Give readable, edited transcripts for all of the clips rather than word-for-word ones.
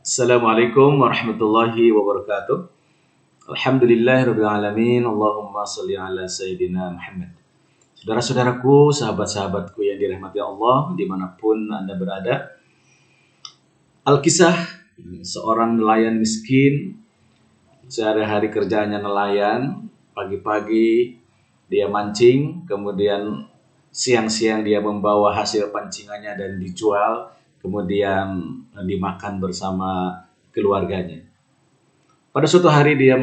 Assalamualaikum warahmatullahi wabarakatuh. Alhamdulillahirabbil alamin. Allahumma shalli ala sayyidina Muhammad. Saudara-saudaraku, sahabat-sahabatku yang dirahmati Allah dimanapun Anda berada. Alkisah seorang nelayan miskin, sehari-hari kerjanya nelayan. Pagi-pagi dia mancing, kemudian siang-siang dia membawa hasil pancingannya dan dijual, kemudian dimakan bersama keluarganya. Pada suatu hari dia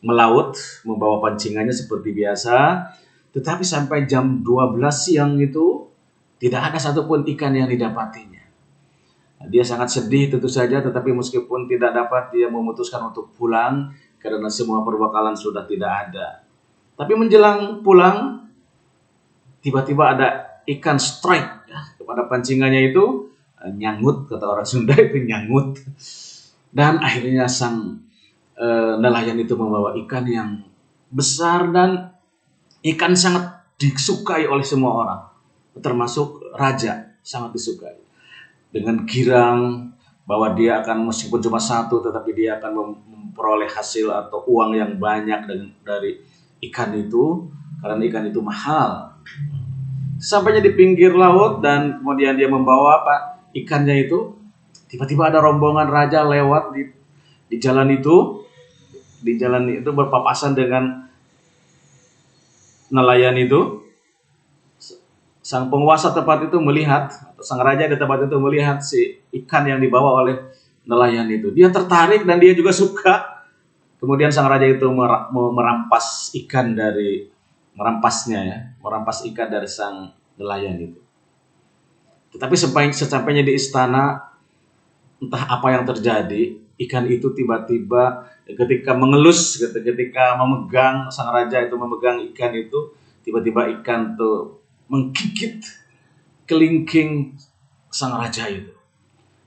melaut, membawa pancingannya seperti biasa, tetapi sampai jam 12 siang itu tidak ada satupun ikan yang didapatinya. Dia sangat sedih tentu saja, tetapi meskipun tidak dapat, dia memutuskan untuk pulang karena semua perbekalan sudah tidak ada. Tapi menjelang pulang, tiba-tiba ada ikan strike kepada pancingannya itu, nyangut, kata orang Sunda itu nyangut. Dan akhirnya sang nelayan itu membawa ikan yang besar, dan ikan sangat disukai oleh semua orang, termasuk raja sangat disukai. Dengan girang bahwa dia akan, meskipun cuma satu, tetapi dia akan memperoleh hasil atau uang yang banyak dari ikan itu, karena ikan itu mahal. Sampainya di pinggir laut dan kemudian dia membawa ikannya itu, tiba-tiba ada rombongan raja lewat di jalan itu. Di jalan itu berpapasan dengan nelayan itu. Sang penguasa tempat itu melihat, atau sang raja di tempat itu melihat si ikan yang dibawa oleh nelayan itu. Dia tertarik dan dia juga suka. Kemudian sang raja itu merampas ikan dari sang nelayan itu. Tetapi sesampainya di istana, entah apa yang terjadi, ikan itu tiba-tiba ketika memegang, sang raja itu memegang ikan itu, tiba-tiba ikan itu menggigit kelingking sang raja itu.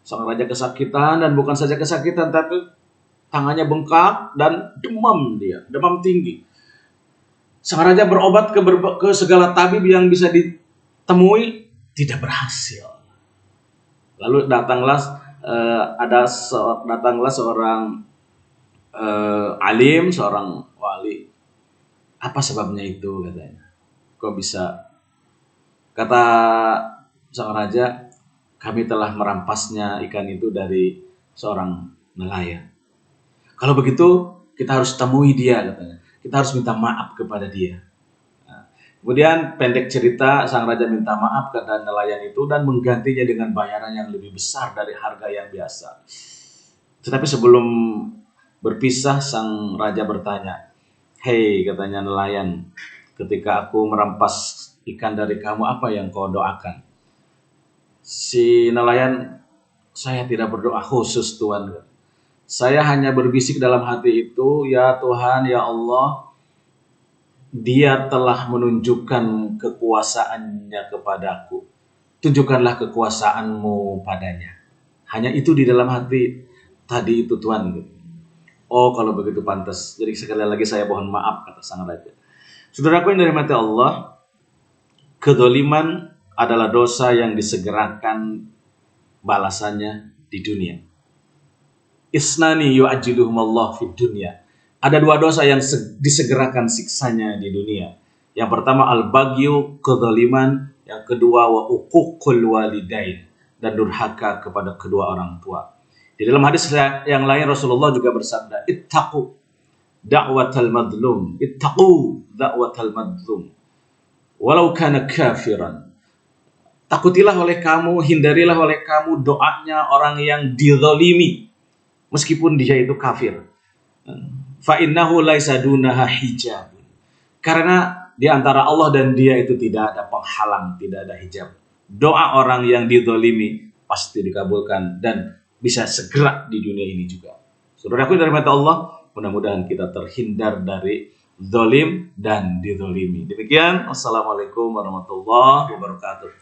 Sang raja kesakitan, dan bukan saja kesakitan, tapi tangannya bengkak dan demam tinggi. Sang raja berobat ke segala tabib yang bisa ditemui, tidak berhasil. Lalu datanglah seorang alim, seorang wali. Apa sebabnya itu, katanya? Kok bisa? Kata sang raja, kami telah merampasnya ikan itu dari seorang nelayan. Kalau begitu, kita harus temui dia, katanya. Kita harus minta maaf kepada dia. Kemudian pendek cerita, sang raja minta maaf kepada nelayan itu dan menggantinya dengan bayaran yang lebih besar dari harga yang biasa. Tetapi sebelum berpisah, sang raja bertanya, "Hei," katanya nelayan, "ketika aku merampas ikan dari kamu, apa yang kau doakan?" Si nelayan, "Saya tidak berdoa khusus, Tuan. Saya hanya berbisik dalam hati itu, ya Tuhan, ya Allah, Dia telah menunjukkan kekuasaannya kepadaku. Tunjukkanlah kekuasaan-Mu padanya." Hanya itu di dalam hati tadi itu, Tuan. Oh, kalau begitu pantas. Jadi sekali lagi saya mohon maaf, kata sang raja. Saudaraku yang dirahmati Allah, kedzaliman adalah dosa yang disegerakan balasannya di dunia. Isnani yu'ajjiluhum Allah fid dunya. Ada dua dosa yang disegerakan siksanya di dunia. Yang pertama al-baghyu, kedzaliman. Yang kedua wa uququl walidain, dan durhaka kepada kedua orang tua. Di dalam hadis yang lain Rasulullah juga bersabda, Ittaqu da'watal madlum walau kana kafiran. Takutilah oleh kamu, hindarilah oleh kamu doanya orang yang dizalimi, meskipun dia itu kafir. Fa innahu laisa dunaha hijab. Karena di antara Allah dan dia itu tidak ada penghalang, tidak ada hijab. Doa orang yang dizalimi pasti dikabulkan dan bisa segera di dunia ini juga. Saudaraku dari mata Allah, mudah-mudahan kita terhindar dari zalim dan dizalimi. Demikian, wassalamualaikum warahmatullahi wabarakatuh.